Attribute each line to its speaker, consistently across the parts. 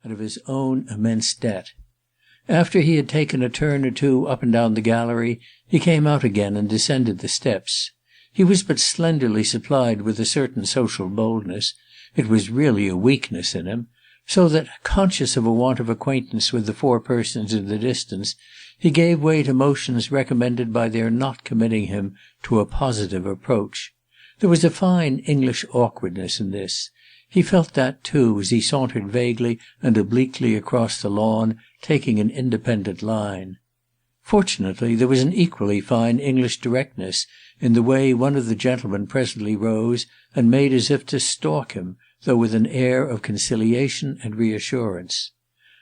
Speaker 1: and of his own immense debt. After he had taken a turn or two up and down the gallery, he came out again and descended the steps. He was but slenderly supplied with a certain social boldness — it was really a weakness in him — so that, conscious of a want of acquaintance with the four persons in the distance, he gave way to motions recommended by their not committing him to a positive approach. There was a fine English awkwardness in this. He felt that, too, as he sauntered vaguely and obliquely across the lawn, taking an independent line. Fortunately, there was an equally fine English directness in the way one of the gentlemen presently rose and made as if to stalk him, though with an air of conciliation and reassurance.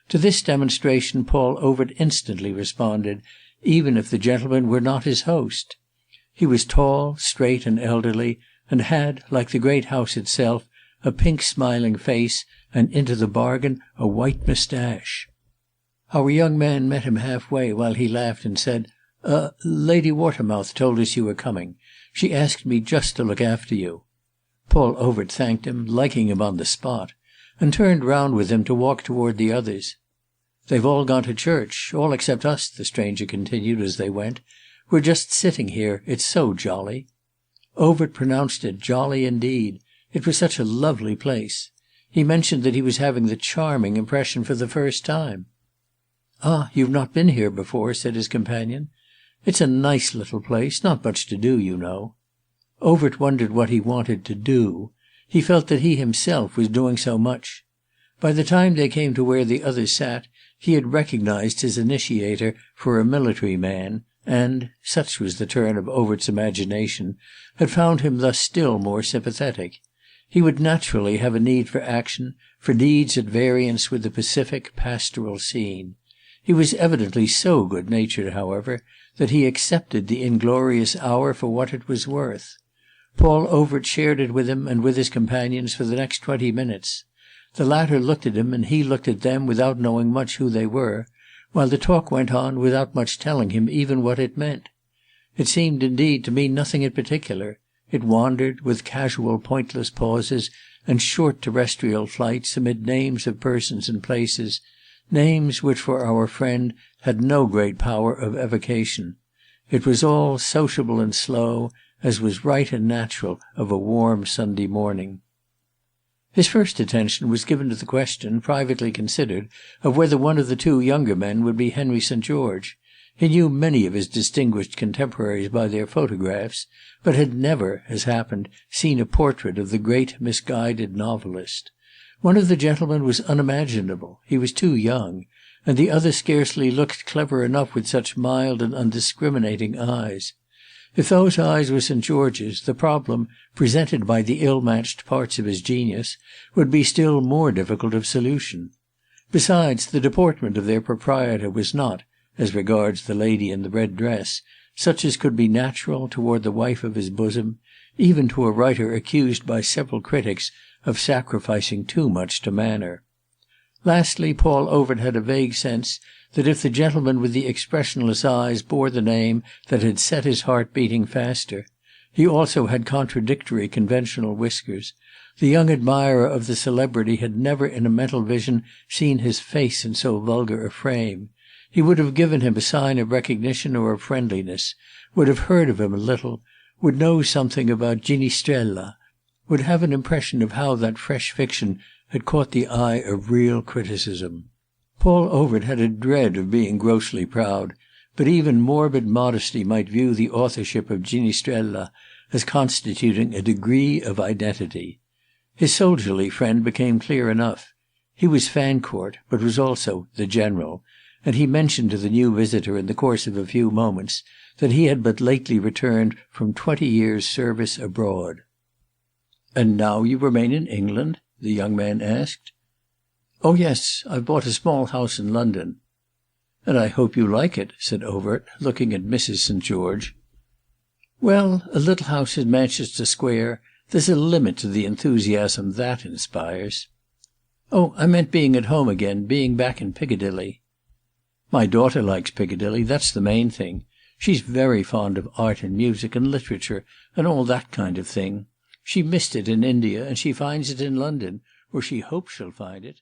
Speaker 1: To this demonstration Paul Overt instantly responded, even if the gentleman were not his host. He was tall, straight, and elderly, and had, like the great house itself, a pink smiling face, and into the bargain a white moustache. Our young man met him halfway while he laughed and said, Lady Watermouth told us you were coming. She asked me just to look after you." Paul Overt thanked him, liking him on the spot, and turned round with him to walk toward the others. "They've all gone to church, all except us," the stranger continued as they went. "We're just sitting here. It's so jolly." Overt pronounced it jolly indeed. It was such a lovely place. He mentioned that he was having the charming impression for the first time. "Ah, you've not been here before," said his companion. "It's a nice little place, not much to do, you know." Overt wondered what he wanted to do. He felt that he himself was doing so much. By the time they came to where the others sat, he had recognized his initiator for a military man, and, such was the turn of Overt's imagination, had found him thus still more sympathetic. He would naturally have a need for action, for deeds at variance with the pacific, pastoral scene. He was evidently so good-natured, however, that he accepted the inglorious hour for what it was worth. Paul Overt shared it with him and with his companions for the next 20 minutes. The latter looked at him and he looked at them without knowing much who they were, while the talk went on without much telling him even what it meant. It seemed indeed to mean nothing in particular. It wandered, with casual pointless pauses and short terrestrial flights, amid names of persons and places, names which for our friend had no great power of evocation. It was all sociable and slow, as was right and natural of a warm Sunday morning. His first attention was given to the question, privately considered, of whether one of the two younger men would be Henry St. George. He knew many of his distinguished contemporaries by their photographs, but had never, as happened, seen a portrait of the great misguided novelist. One of the gentlemen was unimaginable. He was too young, and the other scarcely looked clever enough with such mild and undiscriminating eyes. If those eyes were St. George's, the problem, presented by the ill-matched parts of his genius, would be still more difficult of solution. Besides, the deportment of their proprietor was not, as regards the lady in the red dress, such as could be natural toward the wife of his bosom, even to a writer accused by several critics of sacrificing too much to manner. Lastly, Paul Overt had a vague sense that if the gentleman with the expressionless eyes bore the name that had set his heart beating faster, he also had contradictory conventional whiskers. The young admirer of the celebrity had never in a mental vision seen his face in so vulgar a frame. He would have given him a sign of recognition or of friendliness, would have heard of him a little, would know something about Ginistrella, would have an impression of how that fresh fiction had caught the eye of real criticism. Paul Overt had a dread of being grossly proud, but even morbid modesty might view the authorship of Ginistrella as constituting a degree of identity. His soldierly friend became clear enough. He was Fancourt, but was also the General, and he mentioned to the new visitor in the course of a few moments that he had but lately returned from 20 years' service abroad. "And now you remain in England?" the young man asked. "Oh yes, I've bought a small house in London." "And I hope you like it," said Overt, looking at Mrs. St. George. "Well, a little house in Manchester Square. There's a limit to the enthusiasm that inspires." "Oh, I meant being at home again, being back in Piccadilly." "My daughter likes Piccadilly, that's the main thing. She's very fond of art and music and literature and all that kind of thing. She missed it in India, and she finds it in London, or she hopes she'll find it."